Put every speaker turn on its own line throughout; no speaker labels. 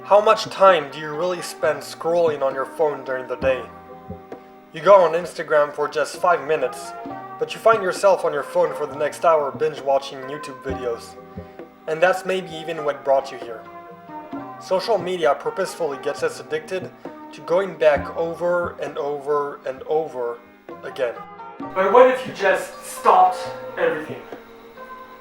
How much time do you really spend scrolling on your phone during the day? You go on Instagram for just 5 minutes, but you find yourself on your phone for the next hour binge watching YouTube videos. And that's maybe even what brought you here. Social media purposefully gets us addicted to going back over and over and over again. But what if you just stopped everything?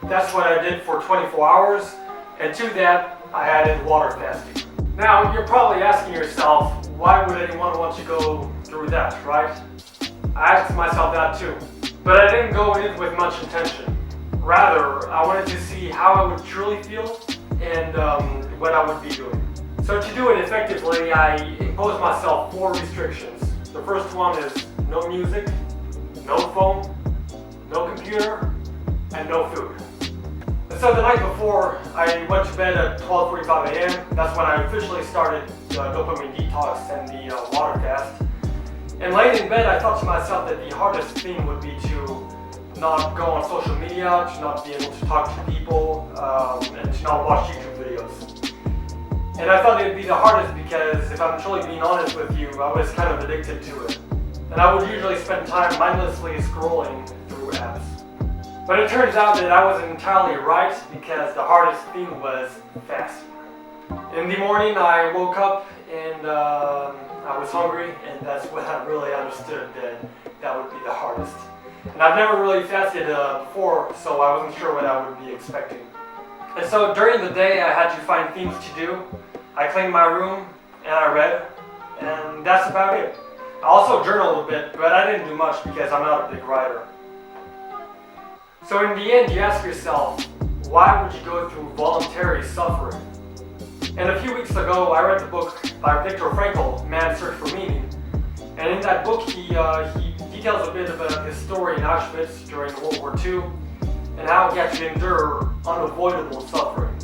That's what I did for 24 hours, and to that I added water fasting. Now, you're probably asking yourself, why would anyone want to go through that, right? I asked myself that too. But I didn't go in with much intention. Rather, I wanted to see how I would truly feel and what I would be doing. So to do it effectively, I imposed myself 4 restrictions. The first one is no music, no phone, no computer, and no food. And so the night before, I went to bed at 12:45 a.m. That's when I officially started the Dopamine Detox and the water fast. And laying in bed, I thought to myself that the hardest thing would be to not go on social media, to not be able to talk to people, and to not watch YouTube videos. And I thought it would be the hardest because, if I'm truly being honest with you, I was kind of addicted to it. And I would usually spend time mindlessly scrolling through apps. But it turns out that I wasn't entirely right because the hardest thing was fasting. In the morning I woke up and I was hungry, and that's when I really understood that that would be the hardest. And I've never really fasted before, so I wasn't sure what I would be expecting. And so during the day I had to find things to do. I cleaned my room and I read, and that's about it. I also journaled a bit, but I didn't do much because I'm not a big writer. So in the end, you ask yourself, why would you go through voluntary suffering? And a few weeks ago, I read the book by Viktor Frankl, Man's Search for Meaning. And in that book, he details a bit about his story in Auschwitz during World War II and how he had to endure unavoidable suffering.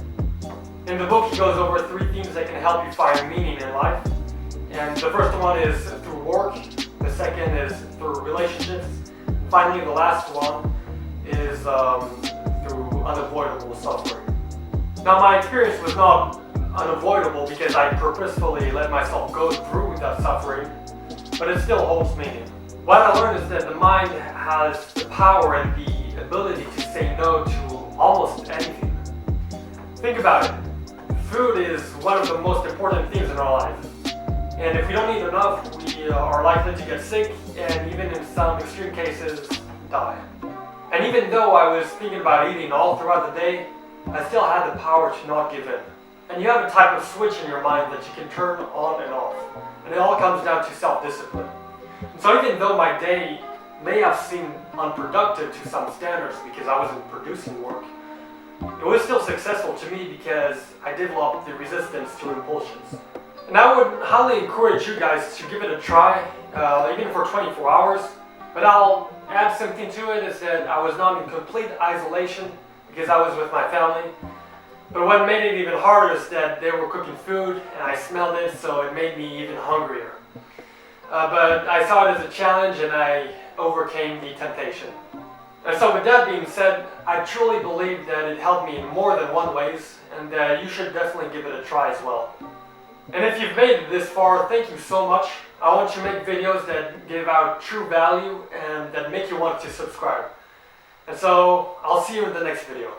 In the book, he goes over 3 themes that can help you find meaning in life. And the first one is through work, the second is through relationships, and finally the last one is through unavoidable suffering. Now, my experience was not unavoidable because I purposefully let myself go through that suffering, but it still holds meaning. What I learned is that the mind has the power and the ability to say no to almost anything. Think about it. Food is one of the most important things in our life. And if we don't eat enough, we are likely to get sick and even in some extreme cases, die. And even though I was thinking about eating all throughout the day, I still had the power to not give in. And you have a type of switch in your mind that you can turn on and off. And it all comes down to self-discipline. And so even though my day may have seemed unproductive to some standards because I wasn't producing work, it was still successful to me because I developed the resistance to impulsions. And I would highly encourage you guys to give it a try, even for 24 hours. But I'll add something to it, is that I was not in complete isolation because I was with my family. But what made it even harder is that they were cooking food and I smelled it, so it made me even hungrier. But I saw it as a challenge and I overcame the temptation. And so with that being said, I truly believe that it helped me in more than one ways, and that you should definitely give it a try as well. And if you've made it this far, thank you so much. I want to make videos that give out true value and that make you want to subscribe. And so, I'll see you in the next video.